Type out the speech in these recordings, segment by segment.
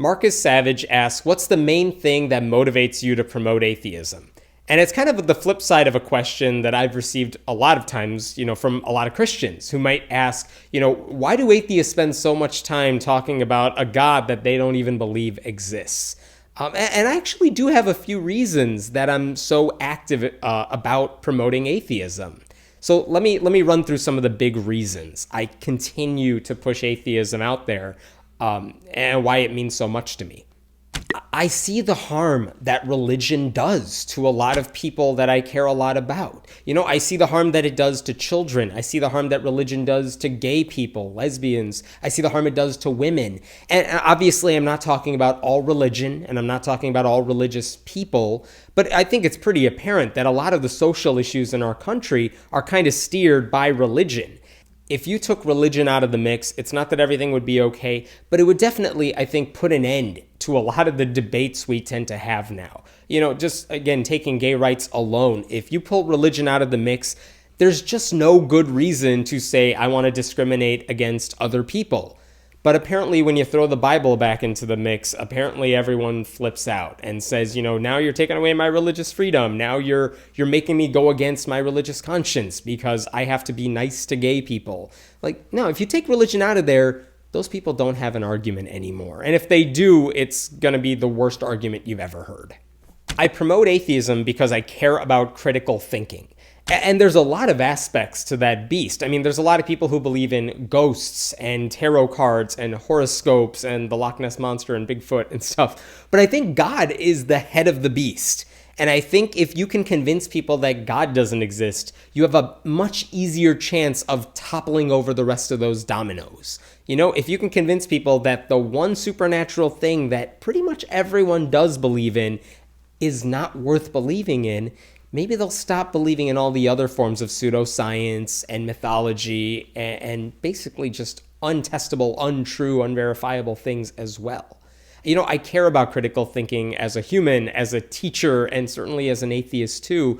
Marcus Savage asks, what's the main thing that motivates you to promote atheism? And it's kind of the flip side of a question that I've received a lot of times, from a lot of Christians who might ask, why do atheists spend so much time talking about a God that they don't even believe exists? And I actually do have a few reasons that I'm so active about promoting atheism. So let me run through some of the big reasons I continue to push atheism out there, and why it means so much to me. I see the harm that religion does to a lot of people that I care a lot about. I see the harm that it does to children. I see the harm that religion does to gay people, lesbians. I see the harm it does to women. And obviously, I'm not talking about all religion, and I'm not talking about all religious people, but I think it's pretty apparent that a lot of the social issues in our country are kind of steered by religion. If you took religion out of the mix, it's not that everything would be okay, but it would definitely, I think, put an end to a lot of the debates we tend to have now. Just again, taking gay rights alone, if you pull religion out of the mix, there's just no good reason to say, I want to discriminate against other people. But apparently when you throw the Bible back into the mix, apparently everyone flips out and says, now you're taking away my religious freedom. Now you're making me go against my religious conscience because I have to be nice to gay people. No, if you take religion out of there, those people don't have an argument anymore. And if they do, it's going to be the worst argument you've ever heard. I promote atheism because I care about critical thinking. And there's a lot of aspects to that beast. I mean, there's a lot of people who believe in ghosts and tarot cards and horoscopes and the Loch Ness Monster and Bigfoot and stuff. But I think God is the head of the beast. And I think if you can convince people that God doesn't exist, you have a much easier chance of toppling over the rest of those dominoes. If you can convince people that the one supernatural thing that pretty much everyone does believe in is not worth believing in, maybe they'll stop believing in all the other forms of pseudo-science and mythology and basically just untestable, untrue, unverifiable things as well. I care about critical thinking as a human, as a teacher, and certainly as an atheist too.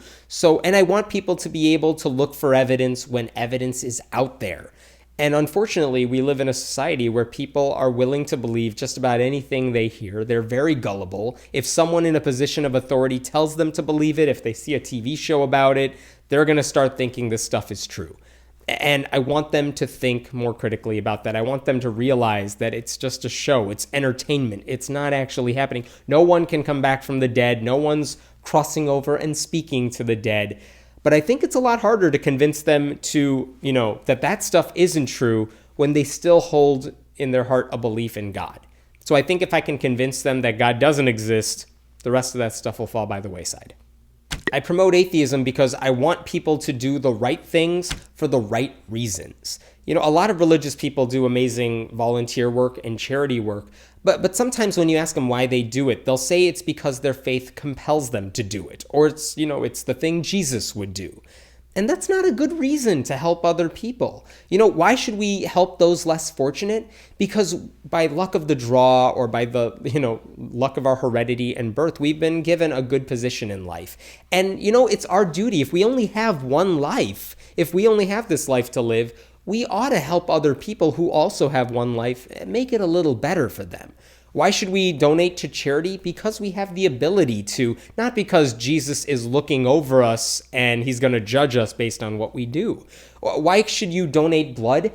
And I want people to be able to look for evidence when evidence is out there. And unfortunately, we live in a society where people are willing to believe just about anything they hear. They're very gullible. If someone in a position of authority tells them to believe it, if they see a TV show about it, they're going to start thinking this stuff is true. And I want them to think more critically about that. I want them to realize that it's just a show. It's entertainment. It's not actually happening. No one can come back from the dead. No one's crossing over and speaking to the dead. But I think it's a lot harder to convince them to, that stuff isn't true when they still hold in their heart a belief in God. So I think if I can convince them that God doesn't exist, the rest of that stuff will fall by the wayside. I promote atheism because I want people to do the right things for the right reasons. A lot of religious people do amazing volunteer work and charity work, but sometimes when you ask them why they do it, they'll say it's because their faith compels them to do it, or it's the thing Jesus would do. And that's not a good reason to help other people. Why should we help those less fortunate? Because by luck of the draw or by the, luck of our heredity and birth, we've been given a good position in life. And, it's our duty. If we only have one life, if we only have this life to live, we ought to help other people who also have one life and make it a little better for them. Why should we donate to charity? Because we have the ability to, not because Jesus is looking over us and he's going to judge us based on what we do. Why should you donate blood?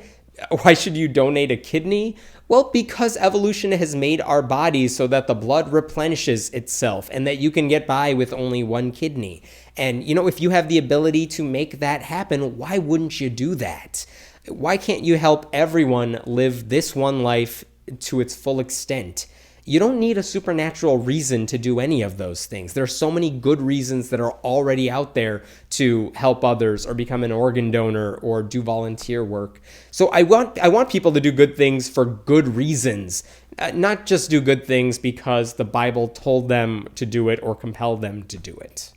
Why should you donate a kidney? Well, because evolution has made our bodies so that the blood replenishes itself and that you can get by with only one kidney. And, if you have the ability to make that happen, why wouldn't you do that? Why can't you help everyone live this one life to its full extent? You don't need a supernatural reason to do any of those things. There are so many good reasons that are already out there to help others or become an organ donor or do volunteer work. So I want people to do good things for good reasons, not just do good things because the Bible told them to do it or compelled them to do it.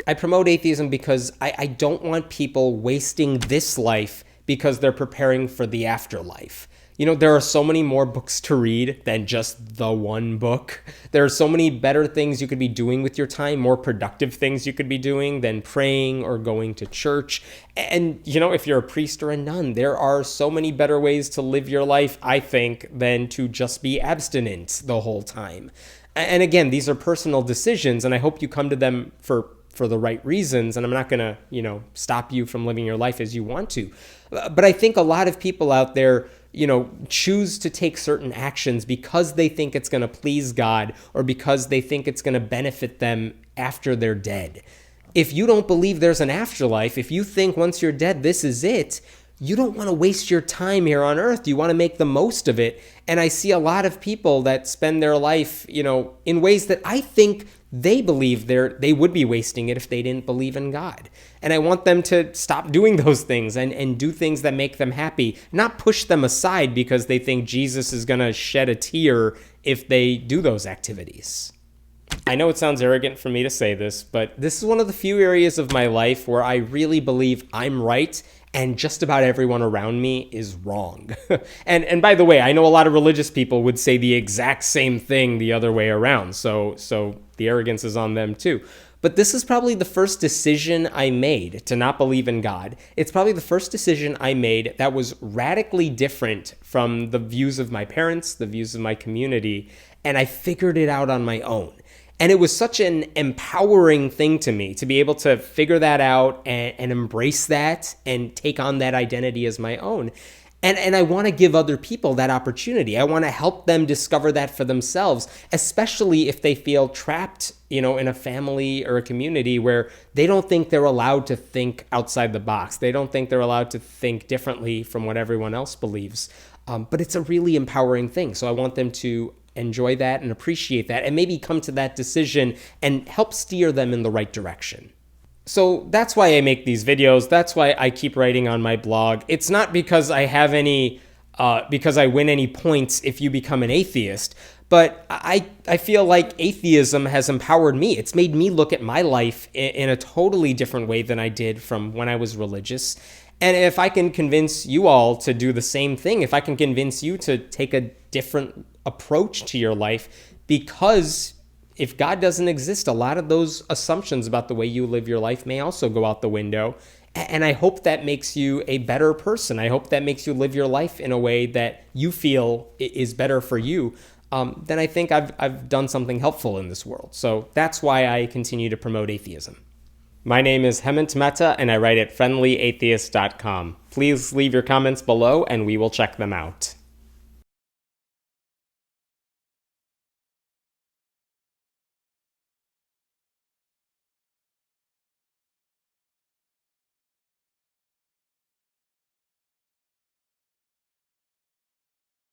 I promote atheism because I don't want people wasting this life because they're preparing for the afterlife. There are so many more books to read than just the one book. There are so many better things you could be doing with your time, more productive things you could be doing than praying or going to church. And, if you're a priest or a nun, there are so many better ways to live your life, I think, than to just be abstinent the whole time. And again, these are personal decisions, and I hope you come to them for the right reasons. And I'm not going to, stop you from living your life as you want to. But I think a lot of people out there, choose to take certain actions because they think it's going to please God or because they think it's going to benefit them after they're dead. If you don't believe there's an afterlife, if you think once you're dead, this is it, you don't want to waste your time here on earth. You want to make the most of it. And I see a lot of people that spend their life, in ways that I think they believe they would be wasting it if they didn't believe in God. And I want them to stop doing those things and do things that make them happy, not push them aside because they think Jesus is going to shed a tear if they do those activities. I know it sounds arrogant for me to say this, but this is one of the few areas of my life where I really believe I'm right and just about everyone around me is wrong. And by the way, I know a lot of religious people would say the exact same thing the other way around. So the arrogance is on them too. But this is probably the first decision I made to not believe in God. It's probably the first decision I made that was radically different from the views of my parents, the views of my community, and I figured it out on my own. And it was such an empowering thing to me to be able to figure that out and embrace that and take on that identity as my own. And I want to give other people that opportunity. I want to help them discover that for themselves, especially if they feel trapped, in a family or a community where they don't think they're allowed to think outside the box. They don't think they're allowed to think differently from what everyone else believes. But it's a really empowering thing. So I want them to enjoy that and appreciate that and maybe come to that decision and help steer them in the right direction. So that's why I make these videos. That's why I keep writing on my blog. It's not because I have because I win any points if you become an atheist, but I feel like atheism has empowered me. It's made me look at my life in a totally different way than I did from when I was religious. And if I can convince you all to do the same thing, if I can convince you to take a different approach to your life, because if God doesn't exist, a lot of those assumptions about the way you live your life may also go out the window. And I hope that makes you a better person. I hope that makes you live your life in a way that you feel is better for you. Then I think I've done something helpful in this world. So that's why I continue to promote atheism. My name is Hemant Mehta, and I write at friendlyatheist.com. Please leave your comments below, and we will check them out.